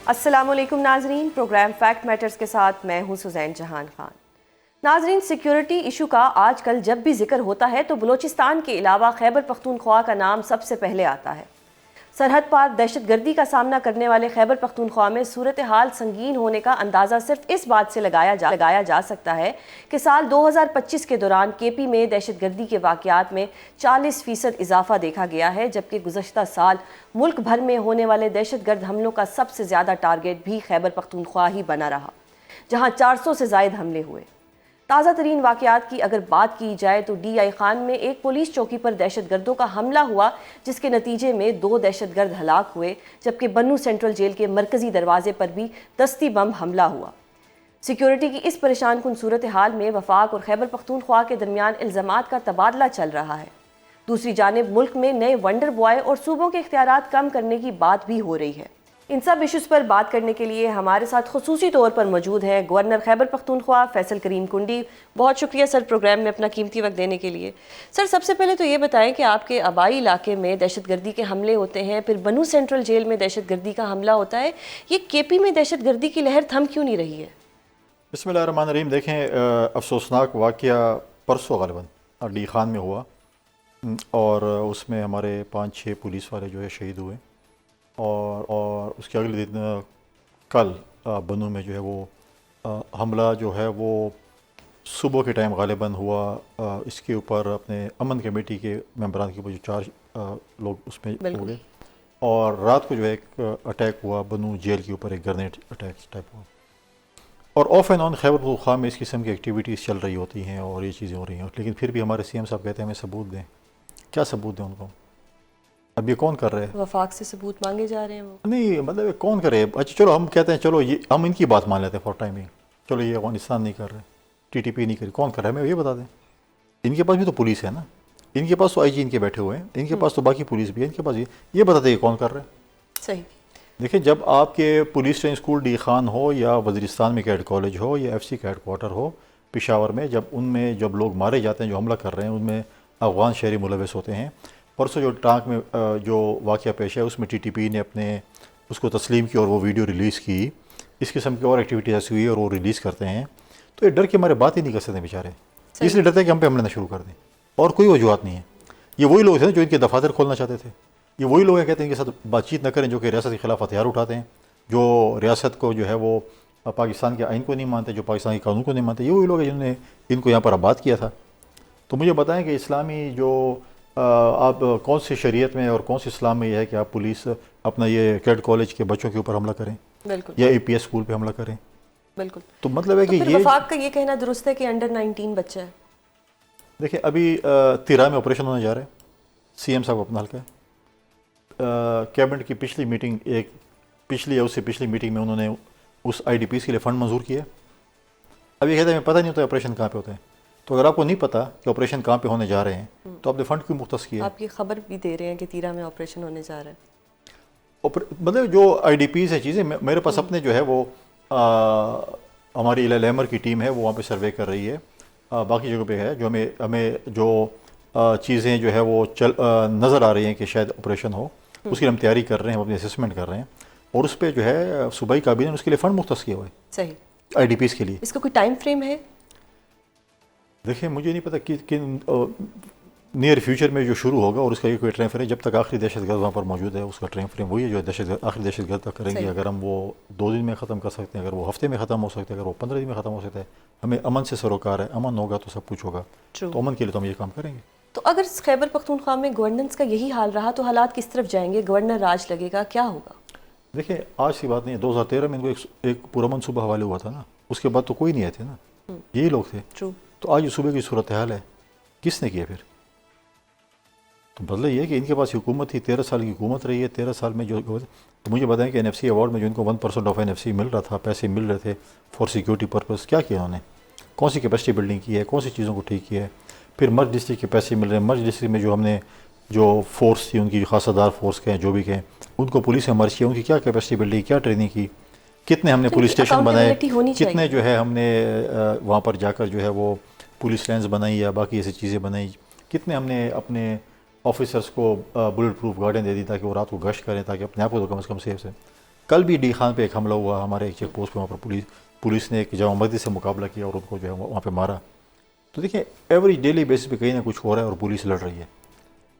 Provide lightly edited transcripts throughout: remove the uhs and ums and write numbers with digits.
السلام علیکم ناظرین، پروگرام فیکٹ میٹرز کے ساتھ میں ہوں سزین جہان خان۔ ناظرین، سیکیورٹی ایشو کا آج کل جب بھی ذکر ہوتا ہے تو بلوچستان کے علاوہ خیبر پختونخوا کا نام سب سے پہلے آتا ہے۔ سرحد پار دہشت گردی کا سامنا کرنے والے خیبر پختونخوا میں صورتحال سنگین ہونے کا اندازہ صرف اس بات سے لگایا جا سکتا ہے کہ سال 2025 کے دوران کے پی میں دہشت گردی کے واقعات میں 40% اضافہ دیکھا گیا ہے، جبکہ گزشتہ سال ملک بھر میں ہونے والے دہشت گرد حملوں کا سب سے زیادہ ٹارگٹ بھی خیبر پختونخوا ہی بنا رہا، جہاں 400 سے زائد حملے ہوئے۔ تازہ ترین واقعات کی اگر بات کی جائے تو ڈی آئی خان میں ایک پولیس چوکی پر دہشت گردوں کا حملہ ہوا، جس کے نتیجے میں 2 دہشت گرد ہلاک ہوئے، جبکہ بنو سینٹرل جیل کے مرکزی دروازے پر بھی دستی بم حملہ ہوا۔ سیکیورٹی کی اس پریشان کن صورتحال میں وفاق اور خیبر پختونخوا کے درمیان الزامات کا تبادلہ چل رہا ہے۔ دوسری جانب ملک میں نئے ونڈر بوائے اور صوبوں کے اختیارات کم کرنے کی بات بھی ہو رہی ہے۔ ان سب ایشوز پر بات کرنے کے لیے ہمارے ساتھ خصوصی طور پر موجود ہیں گورنر خیبر پختونخوا فیصل کریم کنڈی۔ بہت شکریہ سر پروگرام میں اپنا قیمتی وقت دینے کے لیے۔ سر، سب سے پہلے تو یہ بتائیں کہ آپ کے آبائی علاقے میں دہشت گردی کے حملے ہوتے ہیں، پھر بنو سینٹرل جیل میں دہشت گردی کا حملہ ہوتا ہے، یہ کے پی میں دہشت گردی کی لہر تھم کیوں نہیں رہی ہے؟ بسم اللہ الرحمن الرحیم۔ دیکھیں، افسوسناک واقعہ پرسوں غالباً ڈی خان میں ہوا اور اس میں ہمارے 5-6 پولیس والے جو ہے شہید ہوئے، اور اس کے اگلے دن کل بنو میں جو ہے وہ حملہ جو ہے وہ صبح کے ٹائم غالباً ہوا۔ اس کے اوپر اپنے امن کمیٹی کے ممبران کے اوپر جو 4 لوگ اس میں ہوئے، اور رات کو جو ہے ایک اٹیک ہوا بنو جیل کے اوپر، ایک گرنیڈ اٹیک ٹائپ ہوا۔ اور of and on Khyber Pakhtunkhwa میں اس قسم کی ایکٹیویٹیز چل رہی ہوتی ہیں اور یہ چیزیں ہو رہی ہیں، لیکن پھر بھی ہمارے سی ایم صاحب کہتے ہیں ہمیں ثبوت دیں۔ کیا ثبوت دیں ان کو؟ اب یہ کون کر رہے ہیں؟ وفاق سے ثبوت مانگے جا رہے ہیں وہ؟ نہیں، مطلب یہ کون کرے؟ اچھا چلو ہم کہتے ہیں چلو یہ ہم ان کی بات مان لیتے ہیں فار ٹائمنگ، چلو یہ افغانستان نہیں کر رہے، ٹی ٹی پی نہیں کری، کون کر رہا ہے ہمیں یہ بتا دیں۔ ان کے پاس بھی تو پولیس ہے نا، ان کے پاس تو آئی جی ان کے بیٹھے ہوئے ہیں، ان کے پاس تو باقی پولیس بھی ہے، ان کے پاس یہ بتا دیں کون کر رہا ہے۔ صحیح۔ دیکھیں، جب آپ کے police training school D Khan ہو یا وزیرستان میں کیڈ کالج ہو یا ایف سی کیڈ کوارٹر ہو پشاور میں، جب ان میں جب لوگ مارے جاتے ہیں جو حملہ کر رہے ہیں ان میں افغان شہری ملوث ہوتے ہیں۔ پرسوں جو ٹانک میں جو واقعہ پیش ہے اس میں ٹی ٹی پی نے اپنے اس کو تسلیم کی اور وہ ویڈیو ریلیز کی، اس قسم کی اور ایکٹیویٹیز ایسی ہوئی اور وہ ریلیز کرتے ہیں، تو یہ ڈر کے ہمارے بات ہی نہیں کر سکتے بیچارے، اس لیے ڈرتے ہیں کہ ہم پہ حملہ نہ شروع کر دیں، اور کوئی وجوہات نہیں ہے۔ یہ وہی لوگ تھے جو ان کے دفاتر کھولنا چاہتے تھے، یہ وہی لوگ ہیں کہتے ہیں ان کے ساتھ بات چیت نہ کریں، جو کہ ریاست کے خلاف ہتھیار اٹھاتے ہیں، جو ریاست کو جو ہے وہ پاکستان کے آئین کو نہیں مانتے، جو پاکستان کے قانون کو نہیں مانتے، یہ وہی لوگ ہیں جنہوں نے ان کو یہاں پر آباد کیا تھا۔ تو مجھے بتائیں کہ اسلامی جو آپ کون سی شریعت میں اور کون سی اسلام میں یہ ہے کہ آپ پولیس اپنا یہ کیڈ کالج کے بچوں کے اوپر حملہ کریں یا اے پی ایس اسکول پہ حملہ کریں؟ بالکل۔ تو مطلب ہے کہ یہ وفاق کا یہ کہنا درست ہے کہ انڈر 19 بچہ ہے؟ دیکھیں، ابھی تیرا میں آپریشن ہونے جا رہے ہیں، سی ایم صاحب اپنا حلقہ ہے، کیبنٹ کی پچھلی میٹنگ پچھلی یا اس سے پچھلی میٹنگ میں انہوں نے اس آئی ڈی پیز کے لیے فنڈ منظور کیا۔ اب یہ کہتے ہیں ہمیں پتہ نہیں ہوتا آپریشن کہاں پہ ہوتے ہیں، تو اگر آپ کو نہیں پتا کہ آپریشن کہاں پہ ہونے جا رہے ہیں تو آپ نے فنڈ کیوں مختص کیا؟ آپ یہ خبر بھی دے رہے ہیں کہ تیرا میں آپریشن ہونے جا رہا ہے۔ مطلب جو آئی ڈی پیز ہے چیزیں میرے پاس اپنے جو ہے وہ ہماری الہمر کی ٹیم ہے وہ وہاں پہ سروے کر رہی ہے، باقی جگہ پہ ہے جو ہمیں جو چیزیں جو ہے وہ نظر آ رہی ہیں کہ شاید آپریشن ہو، اس کی ہم تیاری کر رہے ہیں، ہم اپنی اسسمنٹ کر رہے ہیں، اور اس پہ جو ہے صوبائی کابینہ نے اس کے لیے فنڈ مختص کیا ہوا ہے صحیح آئی ڈی پیز کے لیے۔ اس کا کوئی ٹائم فریم ہے؟ دیکھیں، مجھے نہیں پتا کہ نیئر فیوچر میں جو شروع ہوگا اور اس کا یہ کوئی ٹائم فریم، جب تک آخری دہشت گرد وہاں پر موجود ہے اس کا ٹائم فریم وہی ہے جو آخری دہشت گرد تک کریں گے۔ اگر ہم وہ 2 دن میں ختم کر سکتے ہیں، اگر وہ ہفتے میں ختم ہو سکتے ہیں، اگر وہ 15 دن میں ختم ہو سکتا ہے، ہمیں امن سے سروکار ہے، امن ہوگا تو سب کچھ ہوگا، تو امن کے لیے تو ہم یہ کام کریں گے۔ تو اگر خیبر پختونخوا میں گورننس کا یہی حال رہا تو حالات کس طرف جائیں گے؟ گورنر راج لگے گا، کیا ہوگا؟ دیکھیں، آج کی بات نہیں ہے، 2013 میں ان کو ایک پرامن صوبہ حوالے ہوا تھا نا، اس کے بعد تو کوئی نہیں آئے تھے نا، یہی لوگ تھے۔ تو آج یہ صوبے کی صورتحال ہے، کس نے کیا پھر؟ تو بدلہ یہ ہے کہ ان کے پاس حکومت تھی، 13 سال کی حکومت رہی ہے، 13 سال میں جو تو مجھے بتائیں کہ این ایف سی ایوارڈ میں جو ان کو 1% آف این ایف سی مل رہا تھا، پیسے مل رہے تھے فار سیکیورٹی پرپز، کیا کیا انہوں نے؟ کون سی کیپیسٹی بلڈنگ کی ہے، کون سی چیزوں کو ٹھیک کیا ہے؟ پھر مرج ڈسٹرکٹ کے پیسے مل رہے ہیں، مرج ڈسٹرکٹ میں جو ہم نے جو فورس تھی ان کی خاصہ دار فورس کہیں جو بھی کہیں، ان کو پولیس میں مرج کیا، ان کی کیا کیپیسٹی بلڈنگ، کیا ٹریننگ کی، کتنے ہم نے پولیس اسٹیشن بنائے، کتنے جو ہے ہم نے وہاں پر جا کر جو ہے وہ پولیس لینز بنائی یا باقی ایسی چیزیں بنائی، کتنے ہم نے اپنے آفیسرس کو بلٹ پروف گارڈیں دے دی تاکہ وہ رات کو گشت کریں تاکہ اپنے آپ کو تو کم از کم سیف سے۔ کل بھی ڈی خان پہ ایک حملہ ہوا ہمارے ایک چیک پوسٹ پہ، وہاں پر پولیس نے ایک جامع مسجد سے مقابلہ کیا اور ان کو جو ہے وہاں پہ مارا. تو دیکھیں ایوریج ڈیلی بیسس پہ کہیں نہ کچھ ہو رہا ہے اور پولیس لڑ رہی ہے،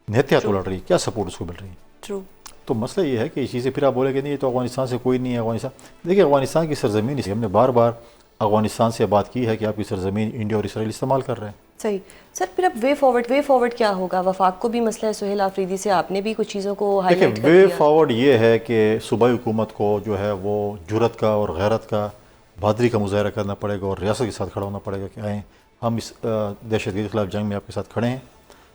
نہتیا تو لڑ رہی ہے، کیا سپورٹ اس کو مل رہی ہے. ٹرو. تو مسئلہ یہ ہے کہ یہ چیزیں پھر آپ بولے کہ نہیں یہ تو افغانستان سے کوئی نہیں ہے. افغانستان دیکھیں افغانستان کی سرزمین ہی، ہم نے بار بار افغانستان سے بات کی ہے کہ آپ کی سرزمین انڈیا اور اسرائیل استعمال کر رہے ہیں. صحیح سر. پھر اب وے فارورڈ کیا ہوگا؟ وفاق کو بھی مسئلہ ہے، سہیل آفریدی سے آپ نے بھی کچھ چیزوں کو ہائی لائٹ کر دیا. وے فارورڈ یہ ہے کہ صوبائی حکومت کو جو ہے وہ جرأت کا اور غیرت کا بہادری کا مظاہرہ کرنا پڑے گا اور ریاست کے ساتھ کھڑا ہونا پڑے گا کہ آئیں ہم اس دہشت گردی کے خلاف جنگ میں آپ کے ساتھ کھڑے ہیں،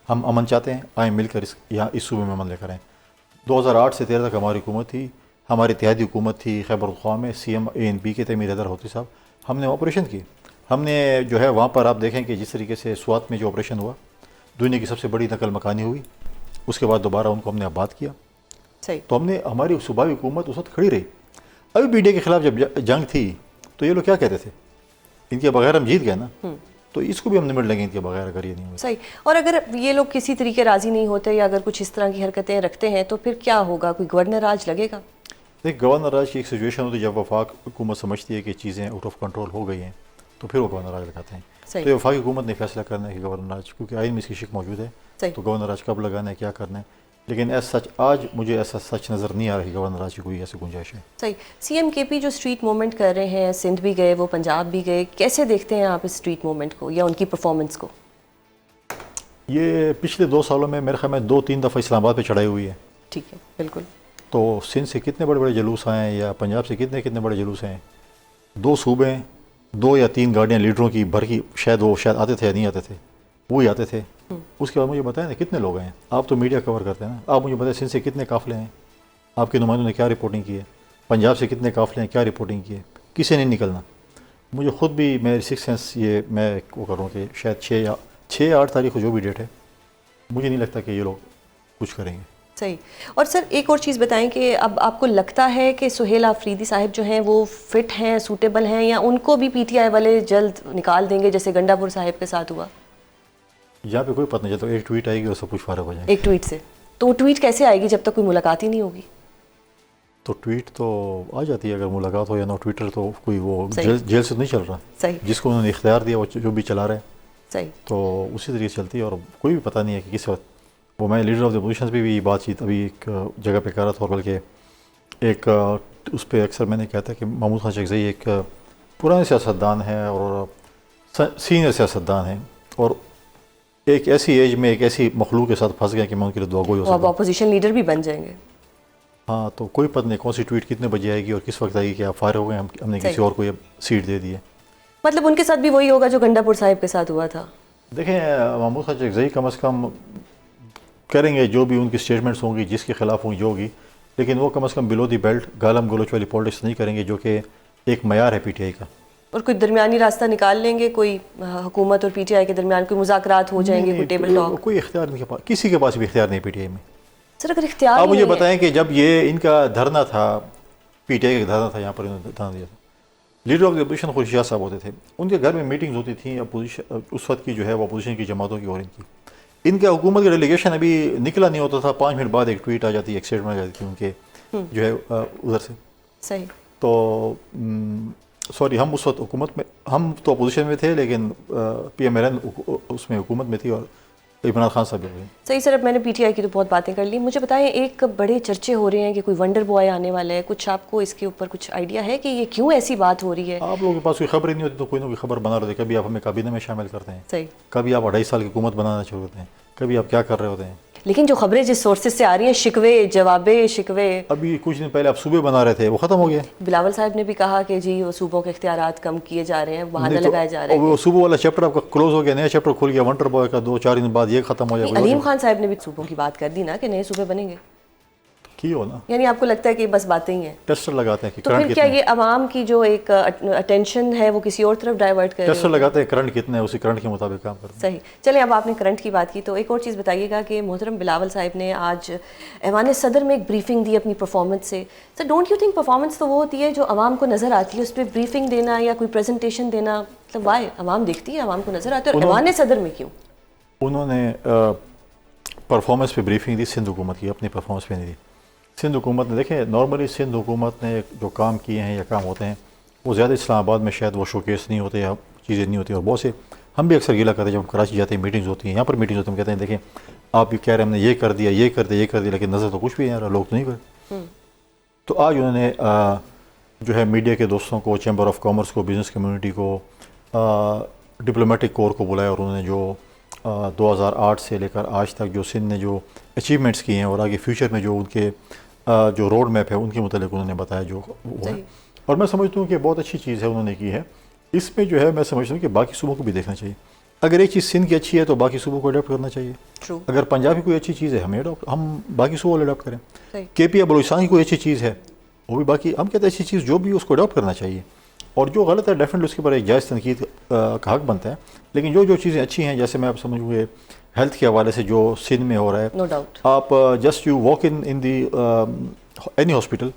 ہم امن چاہتے ہیں، آئیں مل کر یہاں اس صوبے میں امن لے کر آئیں. 2008 سے 13 تک ہماری حکومت تھی، ہماری اتحادی حکومت تھی خیبر پختونخوا میں، CM ANP کے تھے، میر حیدر ہوتی صاحب. ہم نے آپریشن کی، ہم نے جو ہے وہاں پر آپ دیکھیں کہ جس طریقے سے سوات میں جو آپریشن ہوا دنیا کی سب سے بڑی نقل مکانی ہوئی، اس کے بعد دوبارہ ان کو ہم نے آباد کیا. صحیح. تو ہم نے ہماری صوبائی حکومت اس وقت کھڑی رہی. ابھی BDA کے خلاف جب جنگ تھی تو یہ لوگ کیا کہتے تھے، ان کے بغیر ہم جیت گئے نا، تو اس کو بھی ہم نمٹ لیں گے ان کے بغیر اگر یہ نہیں ہوگا. صحیح. اور اگر یہ لوگ کسی طریقے راضی نہیں ہوتے یا اگر کچھ اس طرح کی حرکتیں رکھتے ہیں تو پھر کیا ہوگا؟ کوئی گورنر راج لگے گا؟ دیکھ گورنر راج کی ایک سچویشن ہوتی ہے جب وفاق حکومت سمجھتی ہے کہ چیزیں آؤٹ آف کنٹرول ہو گئی ہیں تو پھر وہ گورنر راج لگاتے ہیں. تو یہ وفاقی حکومت نے فیصلہ کرنا ہے کہ گورنر راج، کیونکہ آئین میں اس کی شک موجود ہے، تو گورنر راج کب لگانا ہے، کیا کرنا ہے. لیکن ایسا سچ آج مجھے ایسا سچ نظر نہیں آ رہی گورنر راج کی کوئی ایسی گنجائش ہے. صحیح. CM KP جو اسٹریٹ موومنٹ کر رہے ہیں، سندھ بھی گئے، وہ پنجاب بھی گئے، کیسے دیکھتے ہیں آپ اس اسٹریٹ موومنٹ کو یا ان کی پرفارمنس کو؟ یہ پچھلے 2 سالوں میں میرے خیال میں 2-3 دفعہ اسلام آباد پہ چڑھائی ہوئی ہے. ٹھیک ہے، بالکل. تو سندھ سے کتنے بڑے بڑے جلوس آئے ہیں یا پنجاب سے کتنے بڑے جلوس ہیں. 2 صوبے 2 یا 3 گاڑیاں لیڈروں کی بھر کی، شاید آتے تھے یا نہیں آتے تھے، وہی آتے تھے. اس کے بعد مجھے بتائیں نا کتنے لوگ ہیں، آپ تو میڈیا کور کرتے ہیں نا، آپ مجھے بتائیں سندھ سے کتنے قافلے ہیں، آپ کے نمائندوں نے کیا رپورٹنگ کی ہے، پنجاب سے کتنے قافلے ہیں، کیا رپورٹنگ کی ہے، کسی نے نکلنا. مجھے خود بھی میری 6 سینس یہ میں وہ کر رہا ہوں کہ شاید 6 یا 8 تاریخ کو جو بھی ڈیٹ ہے، مجھے نہیں لگتا کہ یہ لوگ کچھ کریں گے. صحیح. اور سر ایک اور چیز بتائیں کہ اب آپ کو لگتا ہے کہ سہیل آفریدی صاحب جو ہیں وہ فٹ ہیں، سوٹیبل ہیں، یا ان کو بھی PTI والے جلد نکال دیں گے جیسے گنڈا پور صاحب کے ساتھ ہوا؟ یہاں پہ کوئی پتہ نہیں چلتا، ایک ٹویٹ آئے گی اور سب کچھ فارغ ہو جائے گا. ایک ٹویٹ سے؟ تو وہ ٹویٹ کیسے آئے گی جب تک کوئی ملاقات ہی نہیں ہوگی؟ تو ٹویٹ تو آ جاتی ہے اگر ملاقات ہو یا نہ. ٹویٹر تو کوئی وہ جیل سے نہیں چل رہا. صحیح. جس کو انہوں نے اختیار دیا وہ جو بھی چلا رہے ہیں. صحیح. تو اسی طریقے سے چلتی ہے اور کوئی بھی پتہ نہیں ہے کہ کس وقت. وہ میں لیڈر آف دی اپوزیشن پہ بھی بات چیت ابھی ایک جگہ پہ کر رہا تھا، اور بلکہ ایک اس پہ اکثر میں نے کہا تھا کہ محمود خان چکزئی ایک پرانے سیاستدان ہیں اور سینئر سیاستدان ہیں، اور ایک ایسی ایج میں ایک ایسی مخلوق کے ساتھ پھنس گئے کہ میں ان کے لیے دعا گوئی ہو سکتا ہوں. وہ اپوزیشن لیڈر بھی بن جائیں گے. ہاں تو کوئی پتہ نہیں کون سی ٹویٹ کتنے بجے آئے گی اور کس وقت آئے گی کہ آپ فارغ ہو گئے، ہم نے کسی اور کو یہ سیٹ دے دی ہے. مطلب ان کے ساتھ بھی وہی ہوگا جو گنڈا پور صاحب کے ساتھ ہوا تھا. دیکھیں محمود خان چکزئی کم از کم کریں گے جو بھی ان کی اسٹیٹمنٹس ہوں گی، جس کے خلاف ہوں گی جو ہوگی، لیکن وہ کم از کم بلو دی بیلٹ گالم گلوچ والی پالیٹکس نہیں کریں گے جو کہ ایک معیار ہے PTI کا. اور کوئی درمیانی راستہ نکال لیں گے، کوئی حکومت اور PTI کے درمیان کوئی مذاکرات ہو جائیں گے، کوئی ٹیبل ٹاک؟ کوئی اختیار نہیں کے پاس، کسی کے پاس بھی اختیار نہیں PTI میں. سر اگر اختیار آپ مجھے بتائیں کہ جب یہ ان کا دھرنا تھا، PTI کا دھرنا تھا، یہاں پر انہوں نے دھرنا دیا تھا، leader of the opposition Khurshid Shah صاحب ہوتے تھے، ان کے گھر میں میٹنگز ہوتی تھیں اپوزیشن اس وقت کی جو ہے وہ اپوزیشن کی جماعتوں کی اور ان کی. ان کے حکومت کا ڈیلیگیشن ابھی نکلا نہیں ہوتا تھا، 5 منٹ بعد ایک ٹویٹ آ جاتی ہے، ایک اسٹیٹمنٹ آ جاتی تھی ان کے جو ہے ادھر سے. صحیح. تو سوری ہم اس وقت حکومت میں، ہم تو اپوزیشن میں تھے لیکن PMLN اس میں حکومت میں تھی اور عمران خان صاحب بھی ہوئے. صحیح. سر اب میں نے PTI کی تو بہت باتیں کر لی، مجھے بتائیں ایک بڑے چرچے ہو رہے ہیں کہ کوئی ونڈر بوائے آنے والا ہے، کچھ آپ کو اس کے اوپر کچھ آئیڈیا ہے کہ یہ کیوں ایسی بات ہو رہی ہے؟ آپ لوگوں کے پاس کوئی خبر ہی نہیں ہوتی تو کوئی نہ کوئی خبر بنا رہے ہوتے. کبھی آپ ہمیں کابینہ میں شامل کرتے ہیں، صحیح، کبھی آپ 2.5 سال کی حکومت بنانا شروع کرتے ہیں، کبھی آپ کیا کر رہے ہوتے ہیں. لیکن جو خبریں جس سورسز سے آ رہی ہیں، شکوے جوابے شکوے، ابھی کچھ دن پہلے آپ صوبے بنا رہے تھے، وہ ختم ہو گیا. بلاول صاحب نے بھی کہا کہ جی وہ صوبوں کے اختیارات کم کیے جا رہے ہیں، بہانے لگائے جا رہے ہیں. وہ صوبوں والا چیپٹر آپ کا کلوز ہو گیا، نیا چیپٹر کھل گیا ونڈر بوائے کا. 2-4 دن بعد یہ ختم ہو جائے. علیم خان صاحب نے بھی صوبوں کی بات کر دی نا کہ نئے صوبے بنیں گے. کی ہو نا، یعنی آپ کو لگتا ہے کہ بس باتیں ہی ہیں، ٹیسٹر لگاتے ہیں کہ تو پھر کیا یہ عوام کی جو ایک اٹینشن ہے وہ کسی اور طرف ڈائیورٹ کرے؟ ٹیسٹر لگاتے ہیں کرنٹ کتنا ہے، اسی کرنٹ کے مطابق کام کرتے ہیں. صحیح. چلیں اب آپ نے کرنٹ کی بات کی تو ایک اور چیز بتائیے گا کہ محترم بلاول صاحب نے آج ایوان صدر میں ایک بریفنگ دی اپنی پرفارمنس سے. سر ڈونٹ یو تھنک پرفارمنس تو وہ ہوتی ہے جو عوام کو نظر آتی ہے، اس پہ بریفنگ دینا یا کوئی پریزنٹیشن دینا، مطلب وائی عوام دیکھتی ہے، عوام کو نظر آتا ہے، اور ایوان صدر میں کیوں؟ انہوں نے پرفارمنس پہ بریفنگ دی، سندھ حکومت کی، اپنی پرفارمنس پہ نہیں دی. سندھ حکومت نے دیکھیں نارملی سندھ حکومت نے جو کام کیے ہیں یا کام ہوتے ہیں وہ زیادہ اسلام آباد میں شاید وہ شوکیس نہیں ہوتے یا چیزیں نہیں ہوتی، اور بہت سے ہم بھی اکثر گیلا کرتے ہیں جب ہم کراچی جاتے ہیں میٹنگز ہوتی ہیں، یہاں پر میٹنگز ہوتی ہیں، ہم کہتے ہیں دیکھیں آپ یہ کہہ رہے ہیں ہم نے یہ کر دیا یہ کر دیا یہ کر دیا، لیکن نظر تو کچھ بھی نہیں آ رہا، لوگ تو نہیں کرے۔ تو آج انہوں نے جو ہے میڈیا کے دوستوں کو، چیمبر آف کامرس کو، بزنس کمیونٹی کو، ڈپلومیٹک کور کو بلایا، اور انہوں نے جو 2008 سے لے کر آج تک جو سندھ نے جو اچیومنٹس کیے ہیں اور آگے فیوچر میں جو ان کے جو روڈ میپ ہے ان کے متعلق انہوں نے بتایا جو وہ ہے، اور میں سمجھتا ہوں کہ بہت اچھی چیز ہے انہوں نے کی ہے۔ اس میں جو ہے میں سمجھتا ہوں کہ باقی صوبوں کو بھی دیکھنا چاہیے، اگر ایک چیز سندھ کی اچھی ہے تو باقی صوبوں کو اڈاپٹ کرنا چاہیے، اگر پنجاب کی کوئی اچھی چیز ہے ہم باقی صوبوں کو اڈاپٹ کریں، کے پی یا بلوچستان کی کوئی اچھی چیز ہے وہ بھی باقی ہم کہتے ہیں اچھی چیز جو بھی اس کو اڈاپٹ کرنا چاہیے، اور جو غلط ہے ڈیفینیٹلی اس کے اوپر ایک جائز تنقید کا حق بنتا ہے، لیکن جو چیزیں اچھی ہیں جیسے میں آپ سمجھوں گے ہیلتھ کے حوالے سے جو سندھ میں ہو رہا ہے، نو ڈاؤٹ آپ just you walk in the any hospital,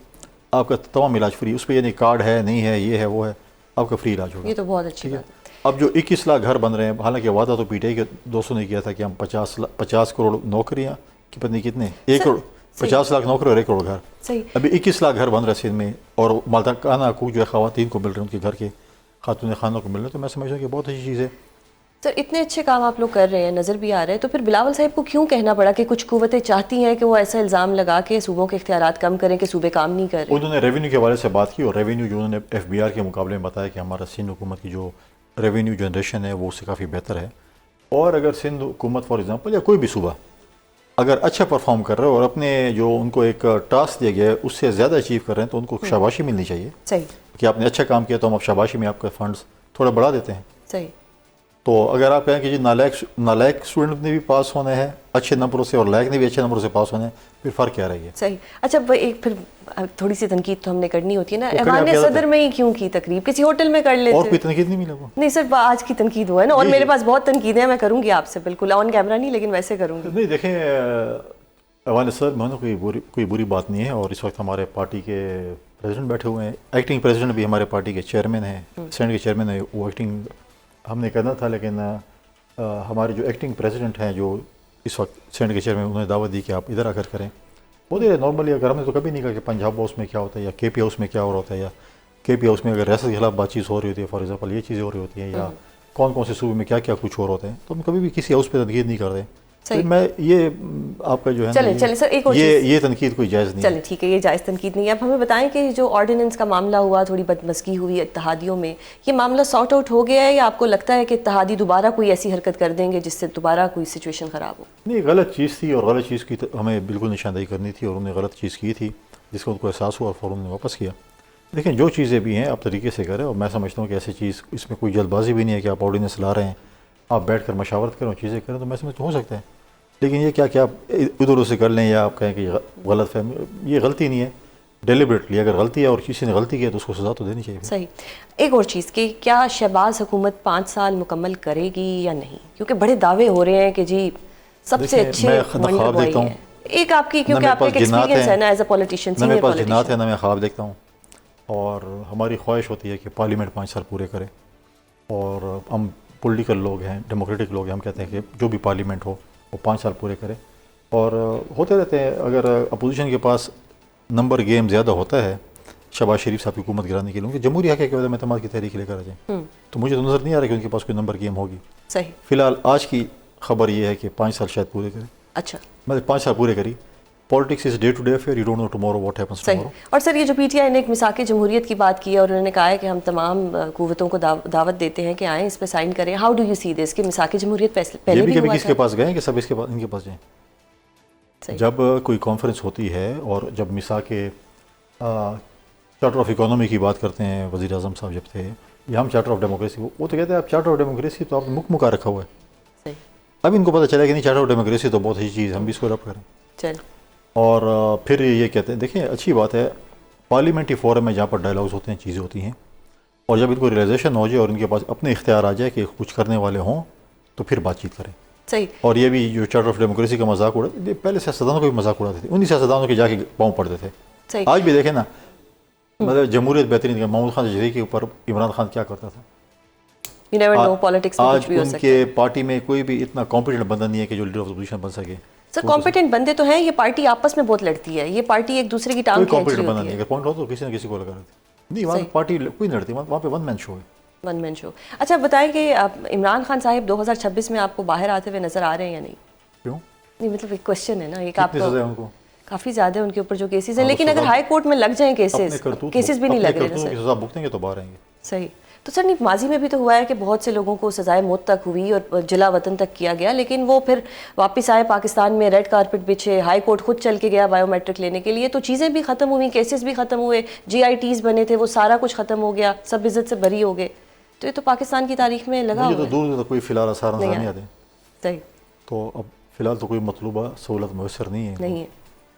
آپ کا تمام علاج فری، اس پہ یعنی کارڈ ہے نہیں ہے یہ ہے وہ ہے، آپ کا فری علاج ہوگا۔ یہ تو بہت اچھی بات ہے۔ اب جو 21 لاکھ گھر بن رہے ہیں، حالانکہ وعدہ تو پی ٹی آئی کے دوستوں نے کیا تھا کہ ہم 50 کروڑ نوکریاں کی پتہ نہیں کتنے 1 کروڑ 50 لاکھ نوکری اور 1 کروڑ گھر، صحیح ابھی 21 لاکھ گھر بن رہے ہیں سندھ میں، اور مالکانہ حقوق جو ہے خواتین کو مل رہے ہیں، ان کے گھر کے خاتون خانوں کو مل رہے ہیں، تو میں سمجھتا ہوں کہ بہت اچھی چیز ہے۔ سر اتنے اچھے کام آپ لوگ کر رہے ہیں، نظر بھی آ رہے ہیں، تو پھر بلاول صاحب کو کیوں کہنا پڑا کہ کچھ قوتیں چاہتی ہیں کہ وہ ایسا الزام لگا کے صوبوں کے اختیارات کم کریں کہ صوبے کام نہیں کر رہے؟ انہوں نے ریونیو کے حوالے سے بات کی، اور ریونیو جو انہوں نے ایف بی آر کے مقابلے میں بتایا کہ ہمارا سندھ حکومت کی جو ریونیو جنریشن ہے وہ اس سے کافی بہتر ہے، اور اگر سندھ حکومت فار ایگزامپل یا کوئی بھی صوبہ اگر اچھا پرفارم کر رہے ہیں اور اپنے جو ان کو ایک ٹاسک دیا گیا ہے اس سے زیادہ اچیو کر رہے ہیں تو ان کو شاباشی ملنی چاہیے، صحیح کہ آپ نے اچھا کام کیا تو ہم اب شاباشی میں آپ کے فنڈز تھوڑا بڑھا دیتے ہیں۔ صحیح۔ تو اگر آپ کہیں کہ جی نالائق اسٹوڈنٹ نے بھی پاس ہونا ہے اچھے نمبروں سے اور لائق نے بھی اچھے نمبروں سے پاس ہونا ہے، پھر فرق کیا رہے گا؟ صحیح۔ اچھا ایک پھر تھوڑی سی تنقید تو ہم نے کرنی ہوتی ہے نا، ایوان صدر میں ہی کیوں کی تقریب، کسی ہوٹل میں کر لیتے؟ اور کوئی تنقید نہیں ملا وہ؟ نہیں سر، آج کی تنقید ہوا ہے نا، اور میرے پاس بہت تنقیدیں ہیں، میں کروں گی آپ سے، بالکل آن کیمرہ نہیں لیکن ویسے کروں گی۔ نہیں دیکھیں ایوان صدر میں کوئی بری بات نہیں ہے، اور اس وقت ہمارے پارٹی کے پریزیڈنٹ بیٹھے ہوئے ہیں، ایکٹنگ پریزیڈنٹ بھی ہمارے پارٹی کے چیئرمین ہیں، سینٹ کے چیئرمین ہیں، وہ ایکٹنگ ہم نے کرنا تھا، لیکن ہمارے جو ایکٹنگ پریزیڈنٹ ہیں جو اس وقت سینٹ کے چیئرمین، انہوں نے دعوت دی کہ آپ ادھر آ کر کریں۔ وہ دے نارملی اگر ہم نے تو کبھی نہیں کہا کہ پنجاب ہاؤس میں کیا ہوتا ہے یا کے پی ہاؤس میں کیا ہو رہا ہوتا ہے، یا کے پی ہاؤس میں اگر ریاست کے خلاف بات چیت ہو رہی ہوتی ہے، فار ایگزامپل یہ چیزیں ہو رہی ہوتی ہیں، یا کون سے صوبے میں کیا کیا کچھ ہو رہا ہوتا ہے، تو ہم کبھی بھی کسی ہاؤس پہ تنقید نہیں کر رہے۔ میں یہ آپ کا جو ہے چلیں سر ایک اور یہ تنقید کوئی جائز نہیں ہے۔ چلیں ٹھیک ہے، یہ جائز تنقید نہیں ہے۔ اب ہمیں بتائیں کہ جو آرڈیننس کا معاملہ ہوا، تھوڑی بدمزگی ہوئی اتحادیوں میں، یہ معاملہ سارٹ آؤٹ ہو گیا ہے یا آپ کو لگتا ہے کہ اتحادی دوبارہ کوئی ایسی حرکت کر دیں گے جس سے دوبارہ کوئی سچویشن خراب ہو؟ نہیں، غلط چیز تھی، اور غلط چیز کی ہمیں بالکل نشاندہی کرنی تھی، اور انہوں نے غلط چیز کی تھی جس کو ان کو احساس ہوا اور فوراً نے واپس کیا۔ لیکن جو چیزیں بھی ہیں آپ طریقے سے کریں، اور میں سمجھتا ہوں کہ ایسی چیز اس میں کوئی جلد بازی بھی نہیں ہے کہ آپ آرڈیننس لا رہے ہیں، آپ بیٹھ کر مشاورت کریں اور چیزیں کریں، تو میں سمجھتا ہوں ہو سکتا ہے، لیکن یہ کیا کہ آپ ادھر سے کر لیں یا آپ کہیں کہ غلط فہمی، یہ غلطی نہیں ہے، ڈیلیبریٹلی اگر غلطی ہے اور کسی نے غلطی کی ہے تو اس کو سزا تو دینی چاہیے۔ صحیح۔ ایک اور چیز کہ کیا شہباز حکومت 5 سال مکمل کرے گی یا نہیں؟ کیونکہ بڑے دعوے ہو رہے ہیں کہ جی سب سے اچھے خواب دیکھتا ہوں، ایک آپ کی، کیونکہ آپ کا ایک ایکسپیرینس ہے نا ایز اے پولیٹیشین، نہ میرے پاس جنات ہے نہ میں خواب دیکھتا ہوں، اور ہماری خواہش ہوتی ہے کہ پارلیمنٹ 5 سال پورے کرے، اور ہم پولیٹیکل لوگ ہیں، ڈیموکریٹک لوگ ہیں، ہم کہتے ہیں کہ جو بھی پارلیمنٹ ہو وہ 5 سال پورے کرے، اور ہوتے رہتے ہیں۔ اگر اپوزیشن کے پاس نمبر گیم زیادہ ہوتا ہے شہباز شریف صاحب کی حکومت گرانے کے لیے، جمہوری حق ہے کہ وہ اعتماد کی تحریک لے کر آ جائیں، تو مجھے تو نظر نہیں آ رہا کہ ان کے پاس کوئی نمبر گیم ہوگی۔ صحیح۔ فی الحال آج کی خبر یہ ہے کہ 5 سال شاید پورے کریں۔ اچھا، مطلب 5 سال پورے کری۔ Politics is day to day affair, you don't know tomorrow what happens tomorrow. اور سر یہ جو پی ٹی آئی نے ایک میثاق جمہوریت کی بات کی ہے، اور انہوں نے کہا ہے کہ ہم تمام قوتوں کو دعوت دیتے ہیں کہ آئیں اس پہ سائن کریں، ہاؤ ڈو یو سی دس کہ میثاق جمہوریت پہلے بھی کبھی کس کے پاس گئے کہ سب اس کے پاس ان کے پاس جائیں؟ جب کوئی کانفرنس ہوتی ہے اور جب میثاق چارٹر آف اکانومی کی بات کرتے ہیں، وزیر اعظم صاحب جب تھے، یا ہم چارٹر آف ڈیموکریسی، وہ تو کہتے ہیں آپ چارٹر آف ڈیموکریسی تو آپ نے مکا رکھا ہوا ہے، اب ان کو پتہ چلا کہ نہیں چارٹر آف ڈیموکریسی تو بہت اچھی چیز ہے، ہم بھی اس کو اڈاپٹ کریں، اور پھر یہ کہتے ہیں دیکھیں اچھی بات ہے پارلیمنٹری فورم میں جہاں پر ڈائلاگز ہوتے ہیں، چیزیں ہوتی ہیں، اور جب ان کو ریئلائزیشن ہو جائے اور ان کے پاس اپنے اختیار آ جائے کہ کچھ کرنے والے ہوں تو پھر بات چیت کریں۔ صحیح۔ اور یہ بھی جو چارٹر آف ڈیموکریسی کا مذاق اڑا، پہلے سیاستدانوں کو بھی مذاق اڑاتے تھے، انہی سیاستدانوں کے جا کے پاؤں پڑتے تھے۔ آج بھی دیکھیں نا، مطلب جمہوریت بہترین تھی، محمود خان جزیری کے اوپر عمران خان کیا کرتا تھا، آج ان کے پارٹی میں کوئی بھی اتنا کمپیٹنٹ بندہ نہیں ہے کہ جو لیڈر آف اپوزیشن بن سکے۔ سر کمپیٹنٹ بندے تو ہیں, یہ پارٹی آپس میں بہت لڑتی ہے, یہ پارٹی ایک دوسرے کی ٹانگ کھینچ رہی ہوتی ہے. اگر پوائنٹ ہو تو کسی نہ کسی کو لگا رہتی نہیں, وہاں پارٹی کوئی نہیں لڑتی, وہاں پہ ون مین شو ہے. ون مین شو. اچھا بتائیں کہ عمران خان صاحب 2026 میں آپ کو باہر آتے ہوئے نظر آ رہے ہیں یا نہیں؟ کیوں نہیں, مطلب ایک کوشچن ہے نا, ایک آپ کو کافی زیادہ ان کے اوپر جو کیسز ہیں, لیکن اگر ہائی کورٹ میں لگ جائیں کیسز بھی نہیں لگ رہے سزا بھگتیں گے تو باہر آئیں گے. صحیح. تو سر نہیں, ماضی میں بھی تو ہوا ہے کہ بہت سے لوگوں کو سزائے موت تک ہوئی اور جلا وطن تک کیا گیا, لیکن وہ پھر واپس آئے پاکستان میں, ریڈ کارپٹ بچھے, ہائی کورٹ خود چل کے گیا بائیو میٹرک لینے کے لیے, تو چیزیں بھی ختم ہوئیں, کیسز بھی ختم ہوئے, GITs بنے تھے وہ سارا کچھ ختم ہو گیا, سب عزت سے بری ہو گئے. تو یہ تو پاکستان کی تاریخ میں لگا ہوا ہے. دور کوئی فی الحال آثار نظر نہیں آتے. صحیح. تو اب فی الحال تو کوئی مطلوبہ سہولت میسر نہیں ہے,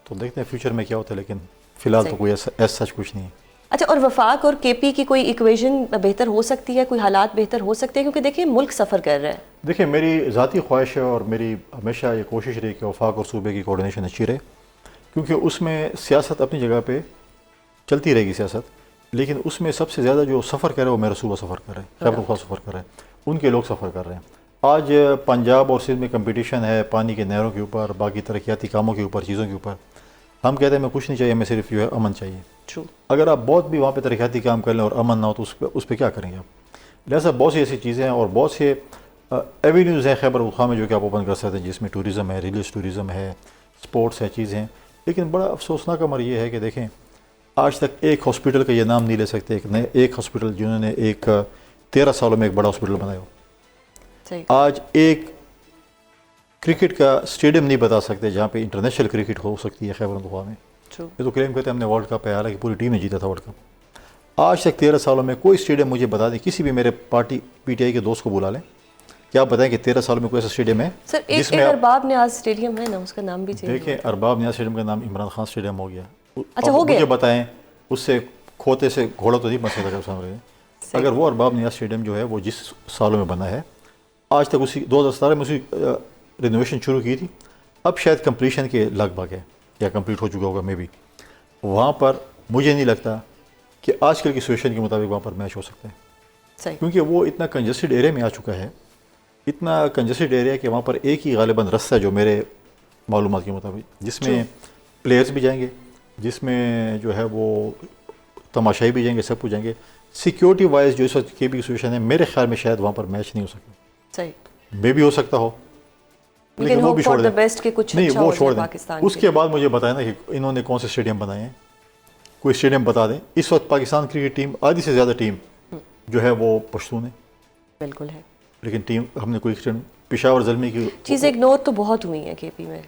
تو دیکھتے ہیں فیوچر میں کیا ہوتا ہے, لیکن فی الحال تو کوئی ایسا سچ کچھ نہیں ہے. اچھا, اور وفاق اور KP کی کوئی ایکویژن بہتر ہو سکتی ہے, کوئی حالات بہتر ہو سکتے ہیں, کیونکہ دیکھیں ملک سفر کر رہا ہے. دیکھیں میری ذاتی خواہش ہے اور میری ہمیشہ یہ کوشش رہی کہ وفاق اور صوبے کی کوارڈینیشن اچھی رہے, کیونکہ اس میں سیاست اپنی جگہ پہ چلتی رہے گی سیاست, لیکن اس میں سب سے زیادہ جو سفر کر رہے ہیں وہ میرا صوبہ سفر کر رہے ہیں, خیبر پختونخوا سفر کر رہے ہیں, ان کے لوگ سفر کر رہے ہیں. آج پنجاب اور سندھ میں کمپٹیشن ہے پانی کے نہروں کے اوپر, باقی ترقیاتی کاموں کے اوپر, چیزوں کے اوپر. ہم کہتے ہیں ہمیں کچھ نہیں چاہیے, ہمیں صرف جو ہے امن چاہیے. اگر آپ بہت بھی وہاں پہ ترقیاتی کام کر لیں اور امن نہ ہو تو اس پہ کیا کریں گے آپ؟ لہٰذا بہت سی ایسی چیزیں ہیں اور بہت سے ایوینیوز ہیں خیبر پختونخوا میں جو کہ آپ اوپن کر سکتے ہیں, جس میں ٹوریزم ہے, ریلیجس ٹوریزم ہے, سپورٹس ہے, چیزیں ہیں. لیکن بڑا افسوسناک امر یہ ہے کہ دیکھیں آج تک ایک ہاسپٹل کا یہ نام نہیں لے سکتے, ایک ہاسپٹل جنہوں نے 13 سالوں میں ایک بڑا ہاسپٹل بنایا ہو. آج ایک کرکٹ کا اسٹیڈیم نہیں بتا سکتے جہاں پہ انٹرنیشنل کرکٹ ہو سکتی ہے خیبر پختونخوا میں. یہ تو کلیم کرتے ہیں ہم نے ورلڈ کپ ہے, حالانکہ پوری ٹیم نے جیتا تھا ورلڈ کپ. آج تک 13 سالوں میں کوئی اسٹیڈیم مجھے بتا دیں, کسی بھی میرے پارٹی PTI کے دوست کو بلا لیں, کیا آپ بتائیں کہ 13 سالوں میں کوئی ایسا اسٹیڈیم ہے جس میں ارباب نیاز اسٹیڈیم ہے نا, اس کا نام بھی چاہیے. دیکھیں ارباب نیاز اسٹیڈیم کا نام عمران خان اسٹیڈیم ہو گیا. اچھا ہو گیا, مجھے بتائیں اس سے کھوتے سے گھوڑا تو نہیں بن سکتا جب سامنے. اگر وہ ارباب نیاز اسٹیڈیم جو ہے وہ جس سالوں میں بنا ہے, آج تک اسی 2017 میں اسی رینوویشن شروع کی تھی, اب شاید کمپلیشن کے لگ بھگ ہے یا کمپلیٹ ہو چکا ہوگا میں بھی. وہاں پر مجھے نہیں لگتا کہ آج کل کی سچویشن کے مطابق وہاں پر میچ ہو سکتا ہے, کیونکہ وہ اتنا کنجسٹڈ ایریا میں آ چکا ہے, اتنا کنجسٹڈ ایریا کہ وہاں پر ایک ہی غالباً رستہ ہے جو میرے معلومات کے مطابق, جس میں پلیئرز بھی جائیں گے, جس میں جو ہے وہ تماشائی بھی جائیں گے, سب کچھ جائیں گے. سیکیورٹی وائز جو اس وقت کی بھی سچویشن ہے, میرے خیال میں شاید وہاں پر میچ نہیں ہو سکتا. صحیح, میں بھی ہو سکتا ہو, لیکن وہ بھی چھوڑ دیں. نہیں وہ چھوڑ دیں. اس کے بعد مجھے بتائیں نا کہ انہوں نے کون سے اسٹیڈیم بنائے ہیں, کوئی اسٹیڈیم بتا دیں. اس وقت پاکستان کرکٹ ٹیم آدھی سے زیادہ ٹیم جو ہے وہ پشتون ہے. بالکل ہے, لیکن ٹیم ہم نے کوئی اسٹیڈیم پشاور زلمی کی چیز اگنور تو بہت ہوئی ہیں KP میں.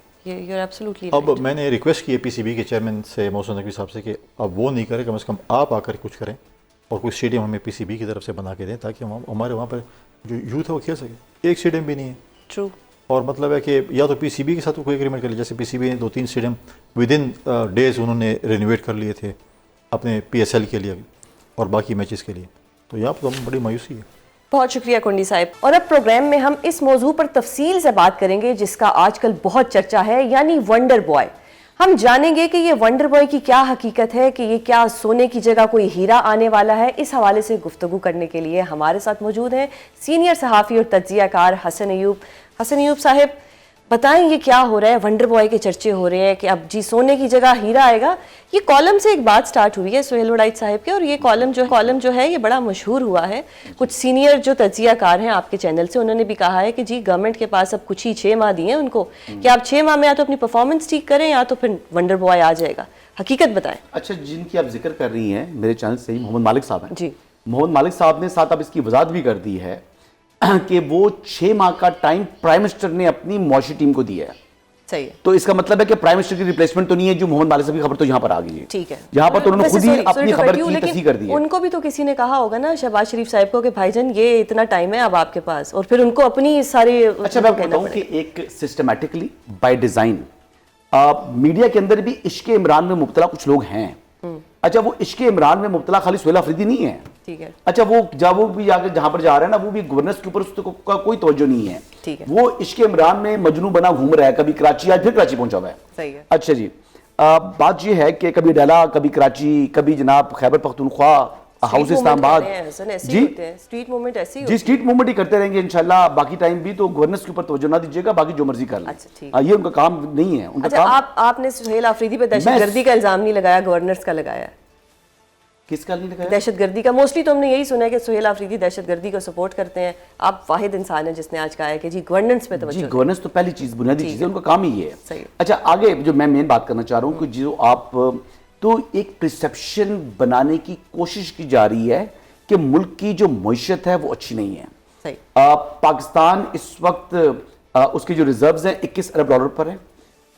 اب میں نے ریکویسٹ کی ہے PCB کے چیئرمین سے محسن نقوی صاحب سے کہ اب وہ نہیں کرے, کم از کم آپ آ کر کچھ کریں اور کوئی اسٹیڈیم ہمیں PCB کی طرف سے بنا کے دیں تاکہ ہمارے وہاں پر جو یوتھ ہے وہ کھیل سکے. ایک اسٹیڈیم بھی نہیں ہے. ٹرو. اور مطلب ہے کہ یا تو PCB کے ساتھ کوئی ایگریمنٹ کر لے, جیسے PCB نے 2-3 اسٹیڈیم ودن ڈیز انہوں نے رینوویٹ کر لیے تھے اپنے PSL کے لیے اور باقی میچز کے لیے. تو یہاں پر ہمیں بڑی مایوسی ہے. بہت شکریہ کنڈی صاحب. اور اب پروگرام میں ہم اس موضوع پر تفصیل سے بات کریں گے جس کا آج کل بہت چرچا ہے, یعنی ونڈر بوائے. ہم جانیں گے کہ یہ ونڈر بوائے کی کیا حقیقت ہے, کہ یہ کیا سونے کی جگہ کوئی ہیرا آنے والا ہے. اس حوالے سے گفتگو کرنے کے لیے ہمارے ساتھ موجود ہیں سینئر صحافی اور تجزیہ کار حسن ایوب. حسن ایوب صاحب بتائیں یہ کیا ہو رہا ہے, ونڈر بوائے کے چرچے ہو رہے ہیں کہ اب جی سونے کی جگہ ہیرا آئے گا. یہ کالم سے ایک بات سٹارٹ ہوئی ہے سہیل وڈائچ صاحب کے, اور یہ کالم جو ہے یہ بڑا مشہور ہوا ہے. کچھ سینئر جو تجزیہ کار ہیں آپ کے چینل سے, انہوں نے بھی کہا ہے کہ جی گورنمنٹ کے پاس اب کچھ ہی 6 ماہ دیے ہیں ان کو, کہ آپ 6 ماہ میں یا تو اپنی پرفارمنس ٹھیک کریں یا تو پھر ونڈر بوائے آ جائے گا. حقیقت بتائیں. اچھا, جن کی آپ ذکر کر رہی ہیں میرے چینل سے محمد مالک صاحب ہیں. جی محمد مالک صاحب نے ساتھ اب اس کی وضاحت بھی کر دی ہے کہ وہ 6 ماہ کا ٹائم پرائم منسٹر نے اپنی معاشی ٹیم کو دیا ہے. صحیح ہے. تو اس کا مطلب ہے کہ پرائم منسٹر کی ریپلیسمنٹ تو نہیں ہے, جو محمد مالک صاحب کی خبر تو یہاں پر آ گئی ہے. ٹھیک ہے, یہاں پر تو انہوں نے خود ہی اپنی خبر کی تصحیح کر دی ہے. ان کو بھی تو کسی نے کہا ہوگا نا شہباز شریف صاحب کو کہ بھائی جان یہ اتنا ٹائم ہے اب آپ کے پاس, اور پھر ان کو اپنی سارے. اچھا میں بتاؤں کہ ایک سسٹمیٹکلی بائی ڈیزائن میڈیا کے اندر بھی عشق عمران میں مبتلا کچھ لوگ ہیں. اچھا وہ عشق عمران میں مبتلا خالی سہیل آفریدی نہیں ہے. ٹھیک ہے. اچھا وہ جب وہ بھی جہاں پر جا رہا ہے نا, وہ بھی گورننس کے اوپر اس کا کوئی توجہ نہیں ہے. ٹھیک ہے. وہ عشق عمران میں مجنوں بنا گھوم رہا ہے, کبھی کراچی, آج پھر کراچی پہنچا ہوا ہے. صحیح ہے. اچھا جی, بات یہ ہے کہ کبھی ڈیلا, کبھی کراچی, کبھی جناب خیبر پختونخوا, ہاؤس اسلام آباد. جی اسٹریٹ موومنٹ ایسی جی اسٹریٹ موومنٹ ہی کرتے رہیں گے انشاءاللہ. باقی ٹائم بھی تو گورننس کے اوپر توجہ نہ دیجیے گا, باقی جو مرضی کر لیں. یہ ان کا کام نہیں ہے. ان کا کام. آپ نے سہیل آفریدی پہ دہشت گردی کا الزام نہیں لگایا, گورنرز کا لگایا. کس کا نہیں لگایا؟ دہشت گردی کا. موسٹلی تو ہم نے یہی سنا ہے کہ سہیل آفریدی دہشت گردی کو سپورٹ کرتے ہیں. آپ واحد انسان ہیں جس نے آج کہا ہے کہ جی گورننس پہ توجہ. جی گورننس تو پہلی چیز, بنیادی چیز ہے, ان کا کام ہی یہ ہے. صحیح. اچھا آگے جو میں مین بات کرنا چاہ رہا ہوں کہ جو آپ تو ایک پرسیپشن بنانے کی کوشش کی جا رہی ہے کہ ملک کی جو معیشت ہے وہ اچھی نہیں ہے. صحیح. پاکستان اس وقت اس کے جو ریزروز ہیں 21 ارب ڈالر پر ہیں,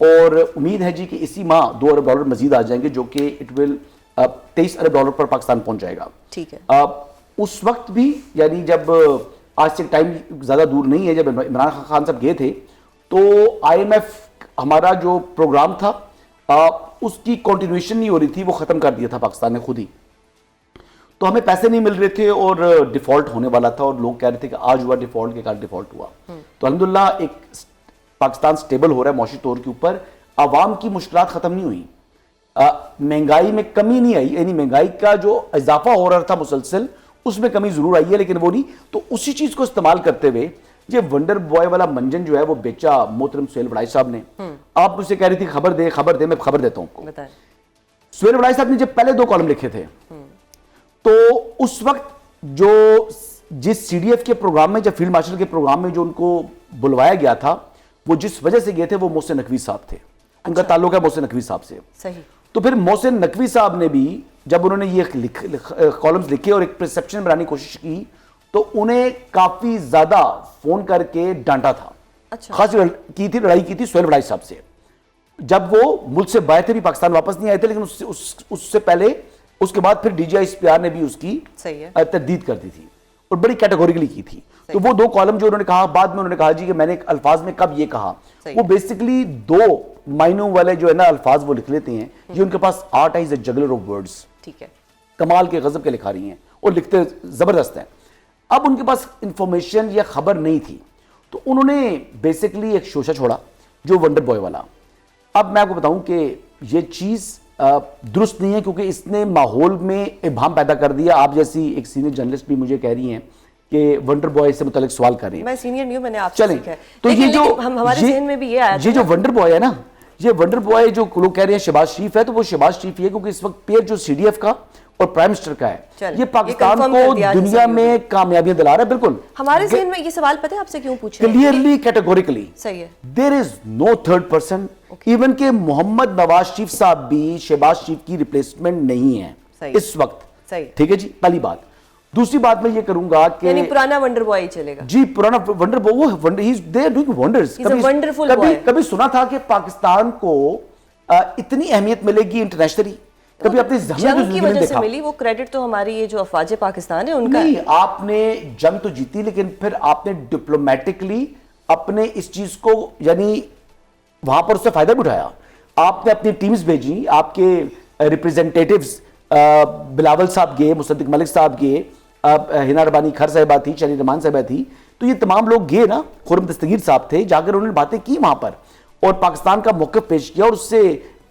اور امید ہے جی کہ اسی ماہ 2 ارب ڈالر مزید آ جائیں گے, جو کہ اٹ ول 23 ارب ڈالر پر پاکستان پہنچ جائے گا. ٹھیک ہے. اس وقت بھی یعنی جب آج سے ٹائم زیادہ دور نہیں ہے, جب عمران خان صاحب گئے تھے تو آئی ایم ایف ہمارا جو پروگرام تھا اس کی کنٹینیویشن نہیں ہو رہی تھی, وہ ختم کر دیا تھا پاکستان نے خود ہی. تو ہمیں پیسے نہیں مل رہے تھے اور ڈیفالٹ ہونے والا تھا, اور لوگ کہہ رہے تھے کہ آج ہوا ڈیفالٹ, کہ کل ڈیفالٹ ہوا. تو الحمدللہ ایک پاکستان سٹیبل ہو رہا ہے معاشی طور کے اوپر. عوام کی مشکلات ختم نہیں ہوئی, مہنگائی میں کمی نہیں آئی, یعنی مہنگائی کا جو اضافہ ہو رہا تھا مسلسل اس میں کمی ضرور آئی ہے, لیکن وہ نہیں. تو اسی چیز کو استعمال کرتے ہوئے یہ ونڈر بوائے والا منجن جو ہے وہ بیچا محترم سہیل وڑائی صاحب نے. آپ مجھ سے کہہ رہی تھی خبر دے خبر دے, میں خبر دیتا ہوں آپ کو. سہیل وڑائی صاحب نے جب پہلے 2 کالم لکھے تھے تو اس وقت جو جس سی ڈی ایف کے پروگرام میں, جب فیلڈ مارشل کے پروگرام میں جو ان کو بلوایا گیا تھا, وہ جس وجہ سے گئے تھے وہ محسن نقوی صاحب تھے. ان کا تعلق ہے محسن نقوی صاحب سے. صحیح. تو پھر محسن نقوی صاحب نے بھی جب انہوں نے یہ کالمز لکھے اور ایک پرسیپشن بنانے کی کوشش کی تو انہیں کافی زیادہ فون کر کے ڈانٹا تھا. خاص لڑائی کی تھی سہیل وڑائی صاحب سے. جب وہ ملک سے باہر تھے, بھی پاکستان واپس نہیں آئے تھے, لیکن اس سے پہلے اس کے بعد پھر D G I S P R نے بھی اس کی تردید کر دی تھی اور بڑی کیٹیگوریکلی کی تھی. تو وہ 2 کالم جو انہوں نے کہا, بعد میں انہوں نے کہا جی کہ میں نے الفاظ میں کب یہ کہا, وہ بیسیکلی 2 معنوں والے جو ہے نا الفاظ وہ لکھ لیتے ہیں. یہ ان کے پاس آرٹ ہے, از اے جگلر آف ورڈز. ٹھیک ہے. کمال کے غضب کے لکھا رہی ہیں اور لکھتے زبردست ہیں. اب ان کے پاس انفارمیشن یا خبر نہیں تھی تو انہوں نے بیسیکلی ایک شوشہ چھوڑا جو ونڈر بوائے والا. اب میں آپ کو بتاؤں کہ یہ چیز درست نہیں ہے, کیونکہ اس نے ماحول میں ابہام پیدا کر دیا. آپ جیسی ایک سینئر جرنلسٹ بھی مجھے کہہ رہی ہیں کہ ونڈر بوائے سے متعلق سوال کر رہی ہیں. میں سینئر نہیں ہوں, میں نے آپ سے سیکھا ہے. تو یہ جو ہمارے ذہن میں بھی یہ آیا, یہ جو ونڈر بوائے ہے نا, یہ ونڈر بوائے جو لوگ کہہ رہے ہیں شہباز شریف ہے, تو وہ شہباز شریف ہی ہے, کیونکہ اس وقت پیر جو سی ڈی ایف کا اور پرائم منسٹر کا ہے, یہ پاکستان کو دنیا میں کامیابیاں دلا رہا ہے. بالکل ہمارے ذہن میں یہ سوال پتہ ہے آپ سے کیوں پوچھا ہے؟ کلیئرلی کیٹیگوریکلی صحیح ہے. دیر از نو تھرڈ پرسن. ایون کہ محمد نواز شریف صاحب بھی شہباز شریف کی ریپلیسمنٹ نہیں ہے اس وقت. ٹھیک ہے جی, پہلی بات. دوسری بات میں یہ کروں گا کہ یعنی پرانا ونڈر بوائے چلے گا. جی پرانا wonder boy, they are doing wonders. کبھی سنا تھا کہ پاکستان کو اتنی اہمیت ملے گی انٹرنیشنلی؟ کبھی اپنی جنگ کی وجہ سے ملی. وہ کریڈٹ تو ہماری یہ جو افواج پاکستان ہے ان کا نہیں. آپ نے جنگ تو جیتی, لیکن پھر آپ نے ڈپلومیٹکلی اپنے اس چیز کو یعنی وہاں پر اس سے فائدہ بھی اٹھایا. آپ نے اپنی ٹیمز بھیجی, آپ کے ریپریزنٹیٹیوز بلاول صاحب گئے, مصدق ملک صاحب گئے, ہنا ربانی کھر صاحبہ تھی, شلی رحمان صاحبہ تھی, تو یہ تمام لوگ گئے نا. خرم دستگیر صاحب تھے, جا کر انہوں نے باتیں کی وہاں پر اور پاکستان کا موقف پیش کیا, اور اس سے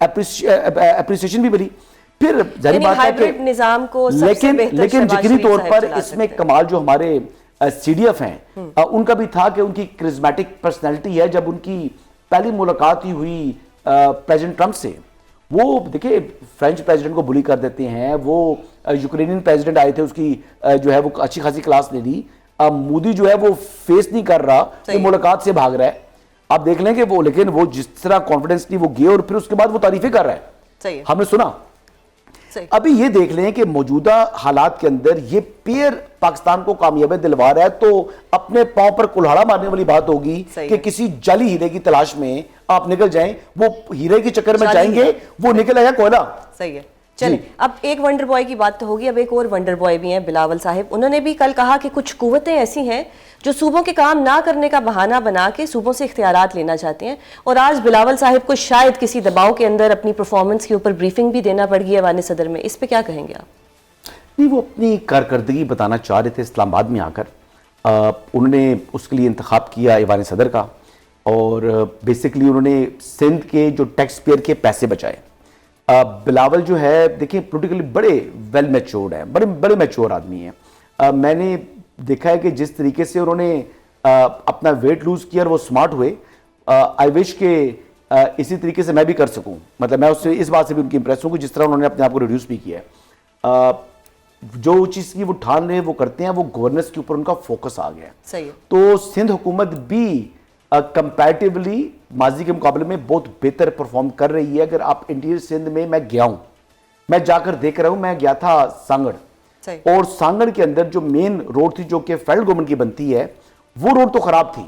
اپریسیشن بھی ملی. پھر ظاہر بات ہے کہ لیکن یقینی طور پر اس میں کمال جو ہمارے سی ڈی ایف ہیں ان کا بھی تھا کہ ان کی کرزمیٹک پرسنالٹی ہے. جب ان کی پہلی ملاقات ہی ہوئی پریزیڈنٹ ٹرمپ سے, وہ دیکھیں فرینچ پریزیڈنٹ کو بلی کر دیتے ہیں, وہ یوکرینین پریزیڈنٹ آئے تھے, اس کی جو ہے وہ اچھی خاصی کلاس لے لی. مودی جو ہے وہ فیس نہیں کر رہا, وہ ملاقات سے بھاگ رہا ہے. آپ دیکھ لیں کہ وہ, لیکن وہ جس طرح کانفیڈنس نہیں وہ گئے اور پھر اس کے بعد وہ تعریفیں کر رہا ہے, ہم نے سنا. ابھی یہ دیکھ لیں کہ موجودہ حالات کے اندر یہ پیر پاکستان کو کامیابی دلوا رہا ہے, تو اپنے پاؤں پر کلہاڑا مارنے والی بات ہوگی کہ کسی جعلی ہیرے کی تلاش میں آپ نکل جائیں. وہ ہیرے کے چکر میں جائیں گے, وہ نکل آیا کوئلہ. صحیح ہے. چلیں اب ایک ونڈر بوائے کی بات تو ہوگی, اب ایک اور ونڈر بوائے بھی ہیں بلاول صاحب. انہوں نے بھی کل کہا کہ کچھ قوتیں ایسی ہیں جو صوبوں کے کام نہ کرنے کا بہانہ بنا کے صوبوں سے اختیارات لینا چاہتے ہیں, اور آج بلاول صاحب کو شاید کسی دباؤ کے اندر اپنی پرفارمنس کے اوپر بریفنگ بھی دینا پڑ گئی ایوان صدر میں. اس پہ کیا کہیں گے آپ؟ نہیں, وہ اپنی کارکردگی بتانا چاہ رہے تھے اسلام آباد میں آ کر. انہوں نے اس کے لیے انتخاب کیا ایوان صدر کا, اور بیسیکلی انہوں نے سندھ کے جو ٹیکس پیئر کے پیسے بچائے. بلاول جو ہے دیکھیں پولیٹیکلی بڑے ویل میچورڈ ہیں, بڑے میچور آدمی ہیں. میں نے دیکھا ہے کہ جس طریقے سے انہوں نے اپنا ویٹ لوز کیا اور وہ سمارٹ ہوئے, آئی وش کہ اسی طریقے سے میں بھی کر سکوں. مطلب میں اس بات سے بھی ان کی امپریس ہوں کہ جس طرح انہوں نے اپنے آپ کو ریڈیوس بھی کیا ہے. جو چیز کی وہ ٹھان رہے ہیں وہ کرتے ہیں, وہ گورننس کے اوپر ان کا فوکس آ گیا ہے. صحیح. تو سندھ حکومت بھی کمپیریٹیولی ماضی کے مقابلے میں بہت بہتر پرفارم کر رہی ہے. اگر آپ انٹیریئر سندھ میں گیا ہوں, میں جا کر دیکھ رہا ہوں, میں گیا تھا سانگڑ, اور سانگڑ کے اندر جو مین روڈ تھی جو کہ فیڈرل گورنمنٹ کی بنتی ہے, وہ روڈ تو خراب تھی,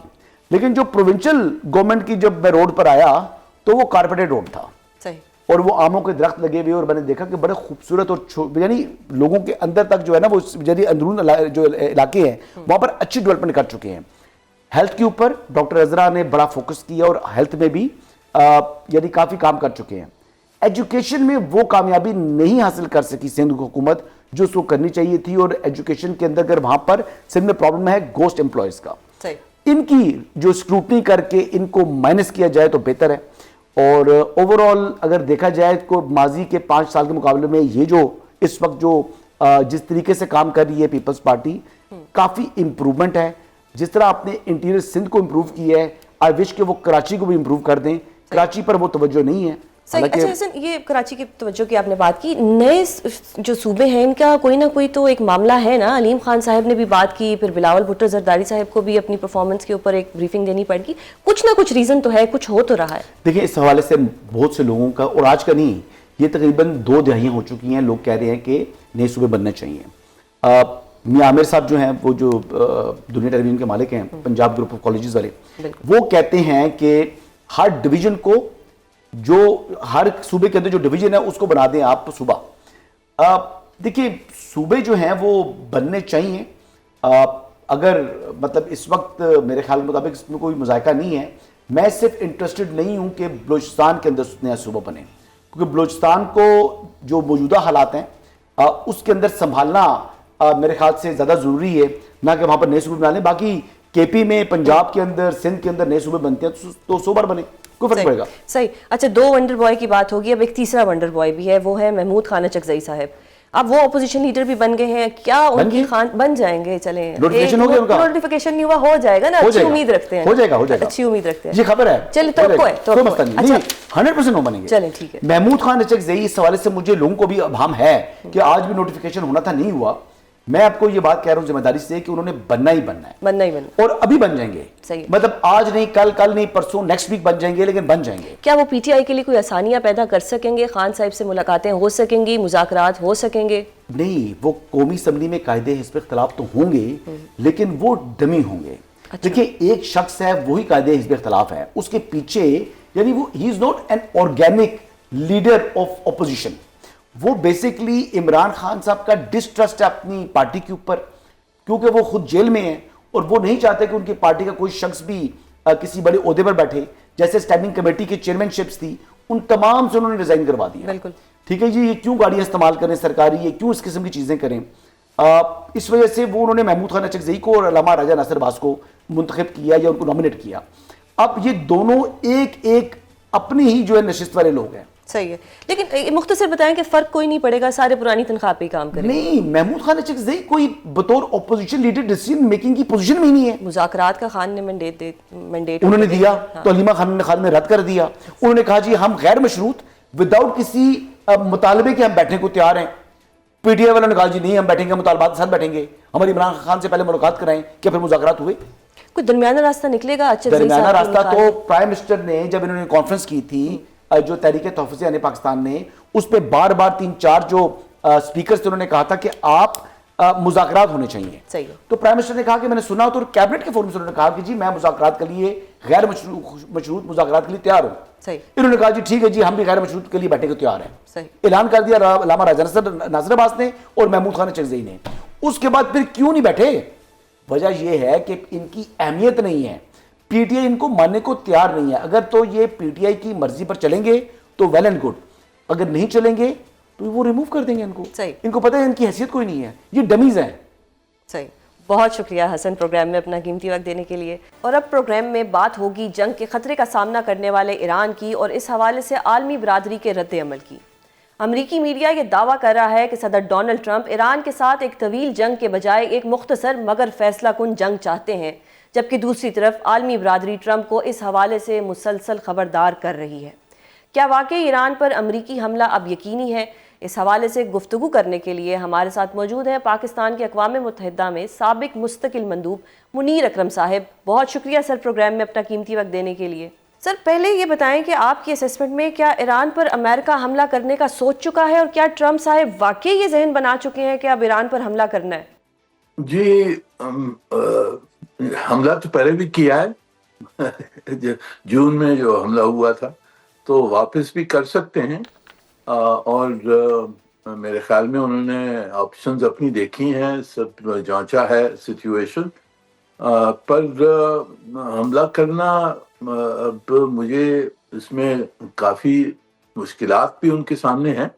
لیکن جو پروونشل گورنمنٹ کی جب میں روڈ پر آیا تو وہ کارپیٹڈ روڈ تھا. صحیح. اور وہ آموں کے درخت لگے ہوئے, اور میں نے دیکھا کہ بڑے خوبصورت اور یعنی لوگوں کے اندر تک جو ہے نا وہ یعنی اندرون جو علاقے ہیں وہاں پر اچھی ڈیولپمنٹ کر چکے ہیں. ہیلتھ کے اوپر ڈاکٹر عزرا نے بڑا فوکس کیا اور ہیلتھ میں بھی یعنی کافی کام کر چکے ہیں. ایجوکیشن میں وہ کامیابی نہیں حاصل کر سکی سندھ حکومت جو اس کو کرنی چاہیے تھی, اور ایجوکیشن کے اندر اگر وہاں پر سندھ میں پرابلم ہے گوسٹ امپلائیز کا, ان کی جو اسکروٹنی کر کے ان کو مائنس کیا جائے تو بہتر ہے. اور اوورآل اگر دیکھا جائے تو ماضی کے 5 سال کے مقابلے میں یہ جو اس وقت جو جس طریقے سے کام کر رہی ہے پیپلز پارٹی, کافی امپروومنٹ ہے. جس طرح آپ نے انٹیریئر سندھ کو امپروو کیا ہے, آئی وش کہ وہ کراچی کو بھی امپروو کر دیں. کراچی پر وہ توجہ نہیں ہے. اچھا حسن, یہ کراچی کی توجہ کی آپ نے بات کی, نئے جو صوبے ہیں ان کا کوئی نہ کوئی تو ایک معاملہ ہے نا. علیم خان صاحب نے بھی بات کی, پھر بلاول بھٹو زرداری صاحب کو بھی اپنی پرفارمنس کے اوپر ایک بریفنگ دینی پڑ گی. کچھ نہ کچھ ریزن تو ہے, کچھ ہو تو رہا ہے. دیکھیں اس حوالے سے بہت سے لوگوں کا, اور آج کا نہیں, یہ تقریباً 2 دہائیاں ہو چکی ہیں, لوگ کہہ رہے ہیں کہ نئے صوبے بننے چاہیے. میاں عامر صاحب جو ہیں وہ جو دنیا ٹیلی ویژن کے مالک ہیں, پنجاب گروپ آف کالجز والے, وہ کہتے ہیں کہ ہر ڈویژن کو, جو ہر صوبے کے اندر جو ڈویژن ہے اس کو بنا دیں آپ صوبہ. دیکھیں صوبے جو ہیں وہ بننے چاہیے. اگر مطلب اس وقت میرے خیال کے مطابق اس میں کوئی مذائقہ نہیں ہے. میں صرف انٹرسٹڈ نہیں ہوں کہ بلوچستان کے اندر نیا صوبہ بنے, کیونکہ بلوچستان کو جو موجودہ حالات ہیں اس کے اندر سنبھالنا میرے خیال سے زیادہ ضروری ہے, نہ کہ وہاں پر نئے صوبے بنا لیں. باقی کے پی میں, پنجاب کے اندر, سندھ کے اندر نئے صوبے بنتے ہیں تو 100 بار بنے, کوئی فرق پڑے گا. صحیح. اچھا, 2 ونڈر بوائے کی بات ہوگی, اب ایک تیسرا ونڈر بوائے بھی ہے, وہ ہے محمود خان اچکزئی صاحب. اب وہ اپوزیشن لیڈر بھی بن گئے ہیں, کیا ان کی خان بن جائیں گے؟ چلیں نوٹیفیکیشن ہو گیا ان کا, نوٹیفیکیشن نہیں ہوا, ہو جائے گا نا, اچھی امید رکھتے ہیں. ہو جائے گا, اچھی امید رکھتے ہیں. یہ خبر ہے, چلے توقع ہے, کوئی مسئلہ نہیں, 100% وہ بنیں گے. چلیں ٹھیک ہے. محمود خان اچکزئی, اس حوالے سے مجھے لوگوں کو بھی ابہام ہے کہ آج بھی نوٹیفیکیشن ہونا تھا, نہیں ہوا. میں آپ کو یہ بات کہہ رہا ہوں ذمہ داری سے کہ انہوں نے بننا ہی بننا ہے, اور ابھی بن جائیں گے. مطلب آج نہیں, کل نہیں, پرسوں, نیکسٹ ویک بن جائیں گے, لیکن بن جائیں گے. کیا وہ پی ٹی آئی کے لیے کوئی آسانیاں پیدا کر سکیں گے؟ خان صاحب سے ملاقاتیں ہو سکیں گی, مذاکرات ہو سکیں گے؟ نہیں, وہ قومی اسمبلی میں قائد حزب اختلاف تو ہوں گے, لیکن وہ ڈمی ہوں گے. دیکھیں ایک شخص ہے, وہی قائد حزب اختلاف ہے, اس کے پیچھے یعنی وہ ہی is not an organic leader of opposition. وہ بیسیکلی عمران خان صاحب کا ڈسٹرسٹ ہے اپنی پارٹی کے اوپر, کیونکہ وہ خود جیل میں ہیں اور وہ نہیں چاہتے کہ ان کی پارٹی کا کوئی شخص بھی کسی بڑے عہدے پر بیٹھے. جیسے اسٹینڈنگ کمیٹی کی چیئرمین شپس تھی, ان تمام سے انہوں نے ریزائن کروا دیا. بالکل ٹھیک ہے جی, یہ کیوں گاڑیاں استعمال کریں سرکاری, یہ کیوں اس قسم کی چیزیں کریں. اس وجہ سے وہ انہوں نے محمود خان اچکزئی کو اور علامہ راجہ ناصر باز کو منتخب کیا یا ان کو نامنیٹ کیا. اب یہ دونوں ایک اپنی ہی جو ہے نشست والے لوگ ہیں. صحیح ہے, لیکن مختصر بتائیں کہ فرق کوئی نہیں پڑے گا, سارے پرانی تنخواہ پہ ہی کام کریں؟ نہیں, محمود خان اچکزئی کوئی بطور اپوزیشن لیڈر ڈیسیژن میکنگ کی پوزیشن میں ہی نہیں ہے. مذاکرات کا خان نے مینڈیٹ انہوں نے دیا تو علیمہ خان نے رد کر دیا. انہوں نے کہا جی ہم غیر مشروط وداؤٹ کسی مطالبے کے ہم بیٹھنے کو تیار ہیں. پی ٹی آئی والوں نے کہا جی نہیں, ہم بیٹھیں گے, مطالبات کے ساتھ بیٹھیں گے, ہماری عمران خان سے پہلے ملاقات کرائیں. کیا پھر مذاکرات ہوئے؟ کوئی درمیانہ راستہ نکلے گا؟ درمیانہ راستہ تو پرائم منسٹر نے جب انہوں نے کانفرنس کی تھی جو تحریک تحفظ یعنی پاکستان نے, اس پہ بار 3-4 جو سپیکرز تھے انہوں نے کہا تھا کہ آپ مذاکرات ہونے چاہیے. صحیح. تو پرائم منسٹر نے کہا کہ میں نے سنا, تو کیبنٹ کے فورم سے انہوں نے کہا کہ جی میں مذاکرات کے لیے غیر مشروط مذاکرات کے لیے تیار ہوں. صحیح. انہوں نے کہا جی ٹھیک ہے جی, ہم بھی غیر مشروط کے لیے بیٹھنے کو تیار ہیں. صحیح. اعلان کر دیا علامہ راجہ ناصر عباس نے اور محمود خان اچکزئی نے. اس کے بعد پھر کیوں نہیں بیٹھے؟ وجہ یہ ہے کہ ان کی اہمیت نہیں ہے, پی ٹی آئی ان کو ماننے کو تیار نہیں ہے. اگر تو یہ پی ٹی آئی کی مرضی پر چلیں گے تو ویل اینڈ گڈ, اگر نہیں چلیں گے تو وہ ریموو کر دیں گے ان کو. صحیح. ان کو پتہ ہے ان کی حیثیت کوئی نہیں ہے, یہ ڈمیز ہیں. صحیح. بہت شکریہ حسن پروگرام میں اپنا قیمتی وقت دینے کے لیے. اور اب پروگرام میں بات ہوگی جنگ کے خطرے کا سامنا کرنے والے ایران کی اور اس حوالے سے عالمی برادری کے رد عمل کی. امریکی میڈیا یہ دعویٰ کر رہا ہے کہ صدر ڈونلڈ ٹرمپ ایران کے ساتھ ایک طویل جنگ کے بجائے ایک مختصر مگر فیصلہ کن جنگ چاہتے ہیں، جبکہ دوسری طرف عالمی برادری ٹرمپ کو اس حوالے سے مسلسل خبردار کر رہی ہے۔ کیا واقعی ایران پر امریکی حملہ اب یقینی ہے؟ اس حوالے سے گفتگو کرنے کے لیے ہمارے ساتھ موجود ہیں پاکستان کے اقوام متحدہ میں سابق مستقل مندوب منیر اکرم صاحب۔ بہت شکریہ سر پروگرام میں اپنا قیمتی وقت دینے کے لیے۔ سر پہلے یہ بتائیں کہ آپ کی اسیسمنٹ میں کیا ایران پر امریکہ حملہ کرنے کا سوچ چکا ہے، اور کیا ٹرمپ صاحب واقعی یہ ذہن بنا چکے ہیں کہ اب ایران پر حملہ کرنا ہے؟ جی، حملہ تو پہلے بھی کیا ہے جون میں جو حملہ ہوا تھا، تو واپس بھی کر سکتے ہیں، اور میرے خیال میں انہوں نے آپشنز اپنی دیکھی ہیں، سب جانچا ہے سچویشن، پر حملہ کرنا اب مجھے اس میں کافی مشکلات بھی ان کے سامنے ہیں۔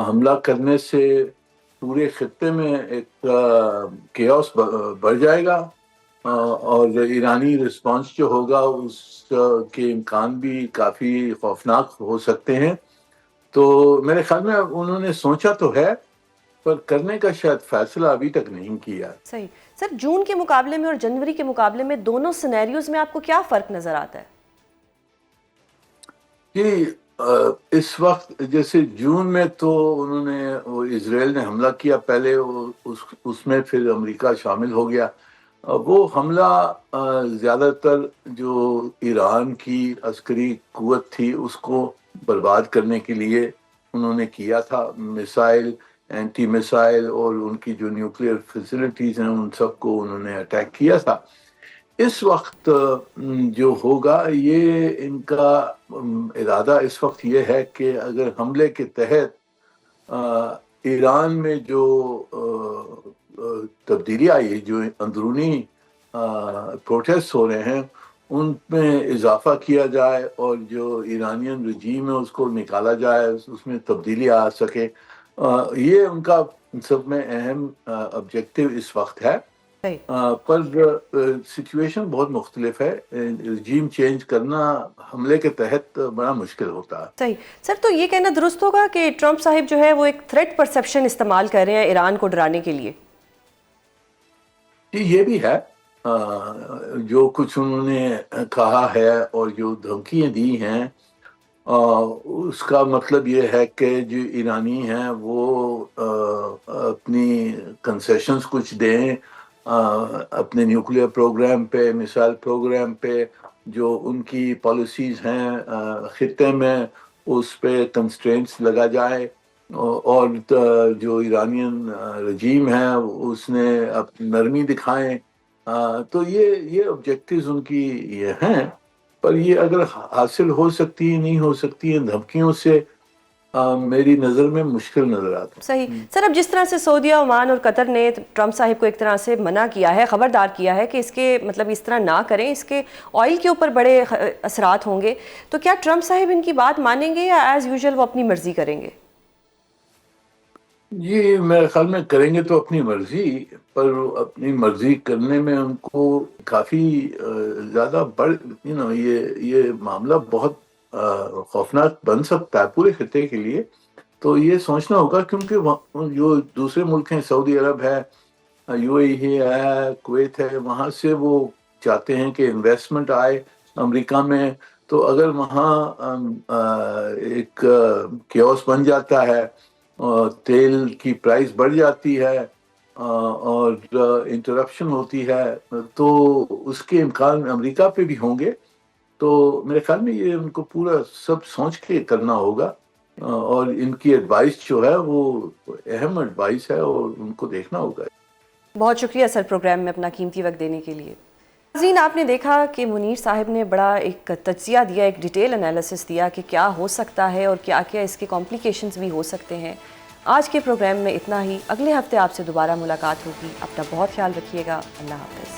حملہ کرنے سے پورے خطے میں ایک کیوس بڑھ جائے گا، اور ایرانی رسپانس جو ہوگا اس کے امکان بھی کافی خوفناک ہو سکتے ہیں۔ تو میرے خیال میں انہوں نے سوچا تو ہے، پر کرنے کا شاید فیصلہ ابھی تک نہیں کیا۔ صحیح۔ سر جون کے مقابلے میں اور جنوری کے مقابلے میں دونوں سینیریوز میں آپ کو کیا فرق نظر آتا ہے؟ جی، اس وقت جیسے جون میں تو انہوں نے اسرائیل نے حملہ کیا پہلے، اس میں پھر امریکہ شامل ہو گیا۔ وہ حملہ زیادہ تر جو ایران کی عسکری قوت تھی اس کو برباد کرنے کے لیے انہوں نے کیا تھا، میسائل، اینٹی میسائل اور ان کی جو نیوکلیئر فیسلٹیز ہیں ان سب کو انہوں نے اٹیک کیا تھا۔ اس وقت جو ہوگا، یہ ان کا ارادہ اس وقت یہ ہے کہ اگر حملے کے تحت ایران میں جو تبدیلی آئی، جو اندرونی پروٹیسٹ ہو رہے ہیں، ان میں اضافہ کیا جائے اور جو ایرانین رجیم ہے اس کو نکالا جائے، اس میں تبدیلی آ سکے۔ یہ ان کا سب میں اہم آبجیکٹیو اس وقت ہے، پر سچویشن بہت مختلف ہے۔ رجیم چینج کرنا حملے کے تحت بڑا مشکل ہوتا ہے۔ صحیح۔ سر تو یہ کہنا درست ہوگا کہ ٹرمپ صاحب جو ہے وہ ایک تھریٹ پرسیپشن استعمال کر رہے ہیں ایران کو ڈرانے کے لیے؟ جی، یہ بھی ہے۔ جو کچھ انہوں نے کہا ہے اور جو دھمکیاں دی ہیں، اس کا مطلب یہ ہے کہ جو ایرانی ہیں وہ اپنی کنسیشنز کچھ دیں، اپنے نیوکلیئر پروگرام پہ، میسائل پروگرام پہ، جو ان کی پالیسیز ہیں خطے میں، اس پہ کنسٹرینٹس لگا جائے، اور جو ایرانین رجیم ہے اس نے نرمی دکھائیں۔ تو یہ آبجیکٹیوز ان کی یہ ہیں، پر یہ اگر حاصل ہو سکتی ہے نہیں ہو سکتی ہے دھمکیوں سے، میری نظر میں مشکل نظر آتا ہے۔ صحیح۔ سر اب جس طرح سے سعودیہ، عمان اور قطر نے ٹرمپ صاحب کو ایک طرح سے منع کیا ہے، خبردار کیا ہے کہ اس کے مطلب اس طرح نہ کریں، اس کے آئل کے اوپر بڑے اثرات ہوں گے، تو کیا ٹرمپ صاحب ان کی بات مانیں گے یا ایز یوزول وہ اپنی مرضی کریں گے؟ جی، میرے خیال میں کریں گے تو اپنی مرضی، پر اپنی مرضی کرنے میں ان کو کافی زیادہ یہ معاملہ بہت خوفناک بن سکتا ہے پورے خطے کے لیے۔ تو یہ سوچنا ہوگا، کیونکہ جو دوسرے ملک ہیں، سعودی عرب ہے، یو اے ای ہے، کویت ہے، وہاں سے وہ چاہتے ہیں کہ انویسٹمنٹ آئے امریکہ میں۔ تو اگر وہاں ایک کیوس بن جاتا ہے، تیل کی پرائس بڑھ جاتی ہے اور انٹرپشن ہوتی ہے، تو اس کے امکان امریکہ پہ بھی ہوں گے۔ تو میرے خیال میں یہ ان کو پورا سب سوچ کے کرنا ہوگا، اور ان کی ایڈوائس جو ہے وہ اہم ایڈوائس ہے اور ان کو دیکھنا ہوگا۔ بہت شکریہ سر پروگرام میں اپنا قیمتی وقت دینے کے لیے۔ ناظرین، آپ نے دیکھا کہ منیر صاحب نے بڑا ایک تجزیہ دیا، ایک ڈیٹیل انالیسس دیا کہ کیا ہو سکتا ہے اور کیا کیا اس کے کمپلیکیشنز بھی ہو سکتے ہیں۔ آج کے پروگرام میں اتنا ہی، اگلے ہفتے آپ سے دوبارہ ملاقات ہوگی۔ اپنا بہت خیال رکھیے گا۔ اللہ حافظ۔